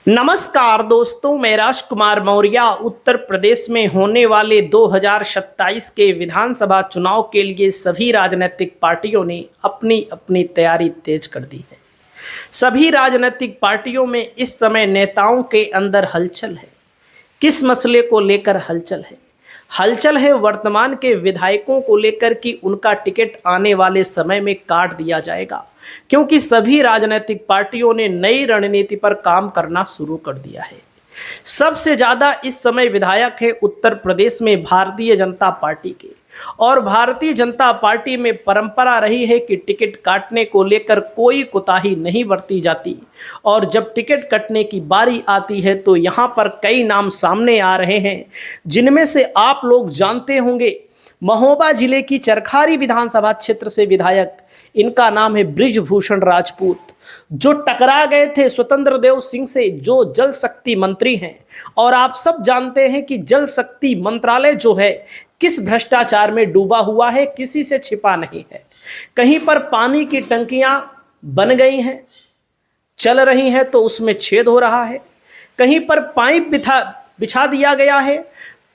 नमस्कार दोस्तों, मैं राजकुमार मौर्य उत्तर प्रदेश में होने वाले 2027 के विधानसभा चुनाव के लिए सभी राजनीतिक पार्टियों ने अपनी अपनी तैयारी तेज कर दी है। सभी राजनीतिक पार्टियों में इस समय नेताओं के अंदर हलचल है। किस मसले को लेकर हलचल है? हलचल है वर्तमान के विधायकों को लेकर कि उनका टिकट आने वाले समय में काट दिया जाएगा, क्योंकि सभी राजनीतिक पार्टियों ने नई रणनीति पर काम करना शुरू कर दिया है। सबसे ज्यादा इस समय विधायक है उत्तर प्रदेश में भारतीय जनता पार्टी के, और भारतीय जनता पार्टी में परंपरा रही है कि टिकट काटने को लेकर कोई कोताही नहीं बरती जाती, और जब टिकट कटने की बारी आती है तो यहाँ पर कई नाम सामने आ रहे हैं, जिनमें से आप लोग जानते होंगे। महोबा जिले की चरखारी विधानसभा क्षेत्र से विधायक, इनका नाम है बृजभूषण राजपूत, जो टकरा गए थे स्वतंत्र देव सिंह से, जो जल शक्ति मंत्री हैं। और आप सब जानते हैं कि जल शक्ति मंत्रालय जो है किस भ्रष्टाचार में डूबा हुआ है, किसी से छिपा नहीं है। कहीं पर पानी की टंकियां बन गई हैं, चल रही हैं तो उसमें छेद हो रहा है। कहीं पर पाइप बिछा दिया गया है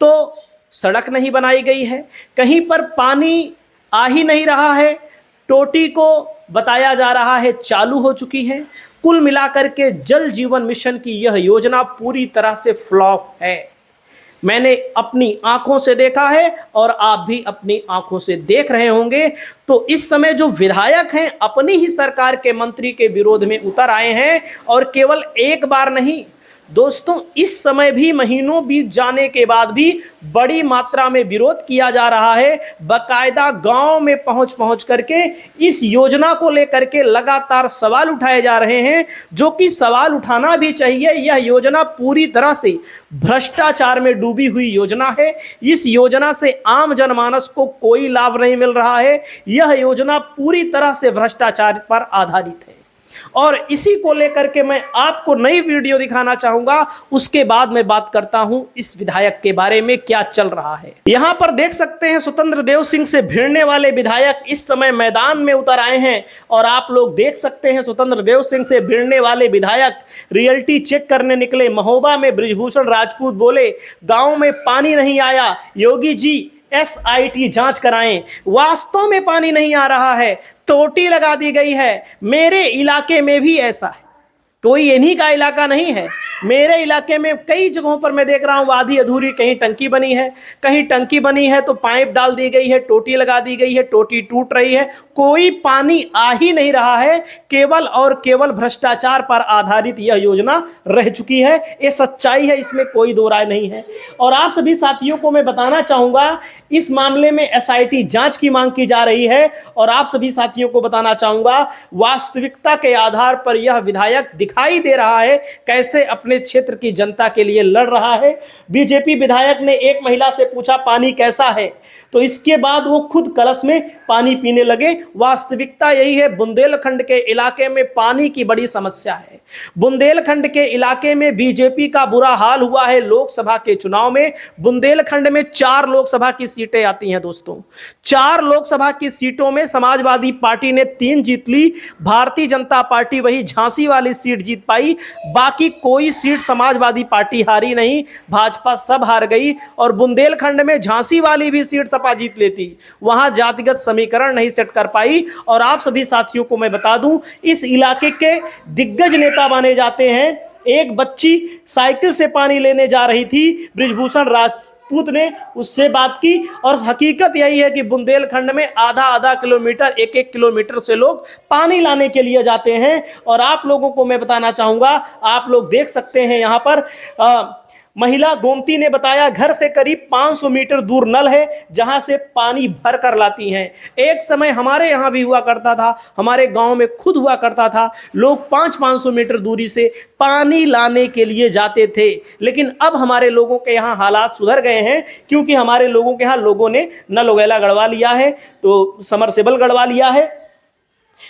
तो सड़क नहीं बनाई गई है। कहीं पर पानी आ ही नहीं रहा है, टोटी को बताया जा रहा है चालू हो चुकी है। कुल मिलाकर के जल जीवन मिशन की यह योजना पूरी तरह से फ्लॉप है। मैंने अपनी आंखों से देखा है और आप भी अपनी आंखों से देख रहे होंगे। तो इस समय जो विधायक हैं अपनी ही सरकार के मंत्री के विरोध में उतर आए हैं, और केवल एक बार नहीं दोस्तों, इस समय भी महीनों बीत जाने के बाद भी बड़ी मात्रा में विरोध किया जा रहा है। बकायदा गांव में पहुंच करके इस योजना को लेकर के लगातार सवाल उठाए जा रहे हैं, जो कि सवाल उठाना भी चाहिए। यह योजना पूरी तरह से भ्रष्टाचार में डूबी हुई योजना है। इस योजना से आम जनमानस को कोई लाभ नहीं मिल रहा है। यह योजना पूरी तरह से भ्रष्टाचार पर आधारित है, और इसी को लेकर के मैं आपको नई वीडियो दिखाना चाहूंगा। उसके बाद मैं बात करता हूं इस विधायक के बारे में क्या चल रहा है। यहां पर देख सकते हैं स्वतंत्र देव सिंह से भिड़ने वाले विधायक इस समय मैदान में उतर आए हैं, और आप लोग देख सकते हैं स्वतंत्र देव सिंह से भिड़ने वाले विधायक रियलिटी चेक करने निकले। महोबा में बृजभूषण राजपूत बोले, गांव में पानी नहीं आया, योगी जी SIT जांच कराएं। वास्तव में पानी नहीं आ रहा है, टोटी लगा दी गई है। मेरे इलाके में भी ऐसा है, कोई इन्हीं का इलाका नहीं है। मेरे इलाके में कई जगहों पर मैं देख रहा हूं आधी अधूरी कहीं टंकी बनी है, कहीं टंकी बनी है तो पाइप डाल दी गई है, टोटी लगा दी गई है, टोटी टूट रही है, कोई पानी आ ही नहीं रहा है। केवल और केवल भ्रष्टाचार पर आधारित यह योजना रह चुकी है। ये सच्चाई है, इसमें कोई दो राय नहीं है। और आप सभी साथियों को मैं बताना चाहूंगा, इस मामले में SIT जांच की मांग की जा रही है, और आप सभी साथियों को बताना चाहूंगा वास्तविकता के आधार पर यह विधायक दिखाई दे रहा है कैसे अपने क्षेत्र की जनता के लिए लड़ रहा है। बीजेपी विधायक ने एक महिला से पूछा पानी कैसा है, तो इसके बाद वो खुद कलश में पानी पीने लगे। वास्तविकता यही है, बुंदेलखंड के इलाके में पानी की बड़ी समस्या है। बुंदेलखंड के इलाके में बीजेपी का बुरा हाल हुआ है। लोकसभा के चुनाव में बुंदेलखंड में 4 लोकसभा की सीटें आती हैं दोस्तों। 4 लोकसभा की सीटों में समाजवादी पार्टी ने 3 जीत ली, भारतीय जनता पार्टी वही झांसी वाली सीट जीत पाई। बाकी कोई सीट समाजवादी पार्टी हारी नहीं, भाजपा सब हार गई। और बुंदेलखंड में झांसी वाली भी सीट सपा जीत लेती, वहां जातिगत समीकरण नहीं सेट कर पाई। और आप सभी साथियों को मैं बता दूं, इस इलाके के दिग्गज नेता माने जाते हैं। एक बच्ची साइकिल से पानी लेने जा रही थी, बृजभूषण राजपूत ने उससे बात की, और हकीकत यही है कि बुंदेलखंड में आधा किलोमीटर, 1 किलोमीटर से लोग पानी लाने के लिए जाते हैं। और आप लोगों को मैं बताना चाहूंगा, आप लोग देख सकते हैं यहां पर महिला गोमती ने बताया घर से करीब 500 मीटर दूर नल है, जहां से पानी भर कर लाती हैं। एक समय हमारे यहां भी हुआ करता था, हमारे गांव में खुद हुआ करता था, लोग 500-500 मीटर दूरी से पानी लाने के लिए जाते थे। लेकिन अब हमारे लोगों के यहाँ हालात सुधर गए हैं, क्योंकि हमारे लोगों के यहाँ लोगों ने नल वगैरह गड़वा लिया है, तो समरसेबल गड़वा लिया है।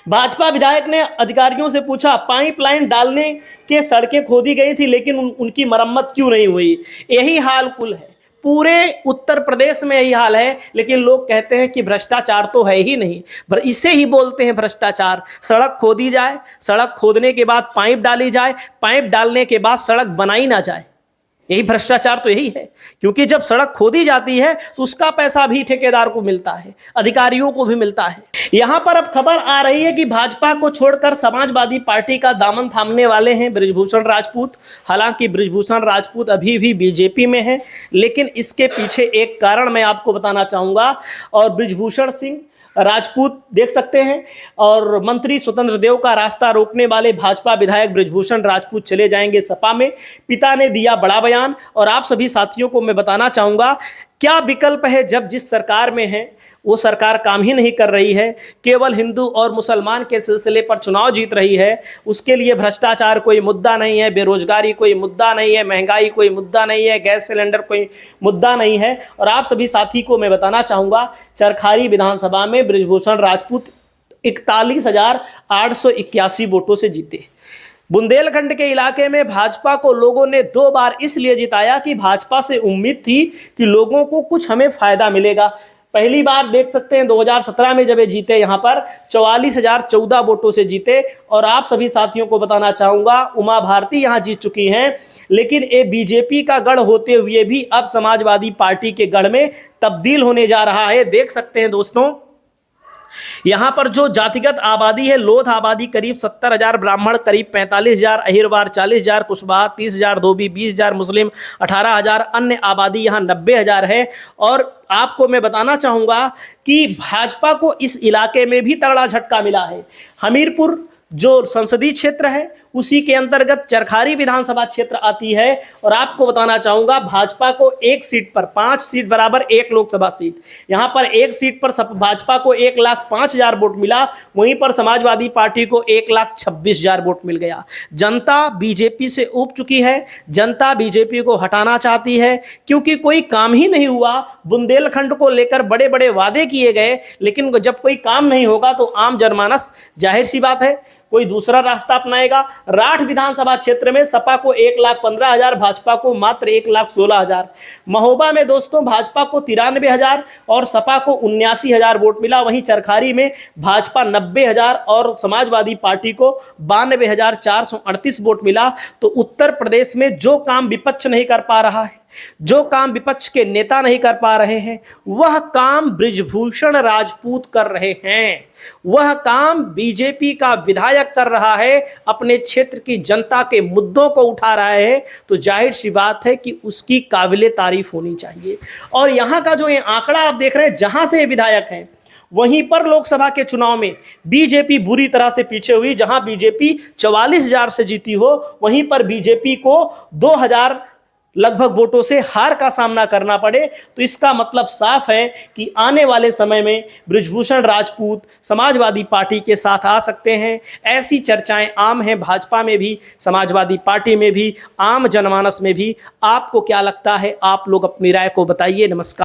भाजपा विधायक ने अधिकारियों से पूछा पाइपलाइन डालने के सड़कें खोदी गई थी, लेकिन उनकी मरम्मत क्यों नहीं हुई। यही हाल कुल है, पूरे उत्तर प्रदेश में यही हाल है, लेकिन लोग कहते हैं कि भ्रष्टाचार तो है ही नहीं, इसे ही बोलते हैं भ्रष्टाचार। सड़क खोदी जाए, सड़क खोदने के बाद पाइप डाली जाए, पाइप डालने के बाद सड़क बनाई ना जाए, यही भ्रष्टाचार तो यही है। क्योंकि जब सड़क खोदी जाती है तो उसका पैसा भी ठेकेदार को मिलता है, अधिकारियों को भी मिलता है। यहां पर अब खबर आ रही है कि भाजपा को छोड़कर समाजवादी पार्टी का दामन थामने वाले हैं बृजभूषण राजपूत। हालांकि बृजभूषण राजपूत अभी भी बीजेपी में है, लेकिन इसके पीछे एक कारण मैं आपको बताना चाहूंगा। और बृजभूषण सिंह राजपूत देख सकते हैं, और मंत्री स्वतंत्र देव का रास्ता रोकने वाले भाजपा विधायक बृजभूषण राजपूत चले जाएंगे सपा में। पिता ने दिया बड़ा बयान, और आप सभी साथियों को मैं बताना चाहूंगा क्या विकल्प है जब जिस सरकार में है वो सरकार काम ही नहीं कर रही है, केवल हिंदू और मुसलमान के सिलसिले पर चुनाव जीत रही है। उसके लिए भ्रष्टाचार कोई मुद्दा नहीं है, बेरोजगारी कोई मुद्दा नहीं है, महंगाई कोई मुद्दा नहीं है, गैस सिलेंडर कोई मुद्दा नहीं है। और आप सभी साथी को मैं बताना चाहूँगा, चरखारी विधानसभा में बृजभूषण राजपूत 41,881 वोटों से जीते। बुंदेलखंड के इलाके में भाजपा को लोगों ने 2 बार इसलिए जिताया कि भाजपा से उम्मीद थी कि लोगों को कुछ हमें फायदा मिलेगा। पहली बार देख सकते हैं 2017 में जब ये जीते, यहाँ पर 44,014 वोटों से जीते। और आप सभी साथियों को बताना चाहूंगा, उमा भारती यहाँ जीत चुकी हैं, लेकिन ये बीजेपी का गढ़ होते हुए भी अब समाजवादी पार्टी के गढ़ में तब्दील होने जा रहा है। देख सकते हैं दोस्तों, यहां पर जो जातिगत आबादी है, लोध आबादी करीब 70,000, ब्राह्मण करीब 45,000, अहिरवार 40,000, कुशवाहा 30,000, धोबी 20,000, मुस्लिम 18,000, अन्य आबादी यहां 90,000 है। और आपको मैं बताना चाहूंगा कि भाजपा को इस इलाके में भी तगड़ा झटका मिला है। हमीरपुर जो संसदीय क्षेत्र है उसी के अंतर्गत चरखारी विधानसभा क्षेत्र आती है। और आपको बताना चाहूंगा, भाजपा को 1 सीट पर 5 सीट बराबर 1 लोकसभा सीट, यहां पर 1 सीट पर भाजपा को 1,05,000 वोट मिला, वहीं पर समाजवादी पार्टी को 1,26,000 वोट मिल गया। जनता बीजेपी से ऊब चुकी है, जनता बीजेपी को हटाना चाहती है, क्योंकि कोई काम ही नहीं हुआ। बुंदेलखंड को लेकर बड़े बड़े वादे किए गए, लेकिन जब कोई काम नहीं होगा तो आम जनमानस जाहिर सी बात है कोई दूसरा रास्ता अपनाएगा। राठ विधानसभा क्षेत्र में सपा को 1,15,000, भाजपा को मात्र 1,16,000। महोबा में दोस्तों भाजपा को 93,000 और सपा को 79,000 वोट मिला। वहीं चरखारी में भाजपा 90,000 और समाजवादी पार्टी को 92,438 वोट मिला। तो उत्तर प्रदेश में जो काम विपक्ष नहीं कर पा रहा है, जो काम विपक्ष के नेता नहीं कर पा रहे हैं, वह काम बृजभूषण राजपूत कर रहे हैं। वह काम बीजेपी का विधायक कर रहा है, अपने क्षेत्र की जनता के मुद्दों को उठा रहा है। तो जाहिर सी बात है कि उसकी काबिले तारीफ होनी चाहिए। और यहां का जो ये आंकड़ा आप देख रहे हैं, जहां से विधायक हैं वहीं पर लोकसभा के चुनाव में बीजेपी बुरी तरह से पीछे हुई। जहां बीजेपी 44,000 से जीती हो, वहीं पर बीजेपी को 2,000 लगभग वोटों से हार का सामना करना पड़े। तो इसका मतलब साफ है कि आने वाले समय में बृजभूषण राजपूत समाजवादी पार्टी के साथ आ सकते हैं। ऐसी चर्चाएं आम हैं भाजपा में भी, समाजवादी पार्टी में भी, आम जनमानस में भी। आपको क्या लगता है? आप लोग अपनी राय को बताइए। नमस्कार।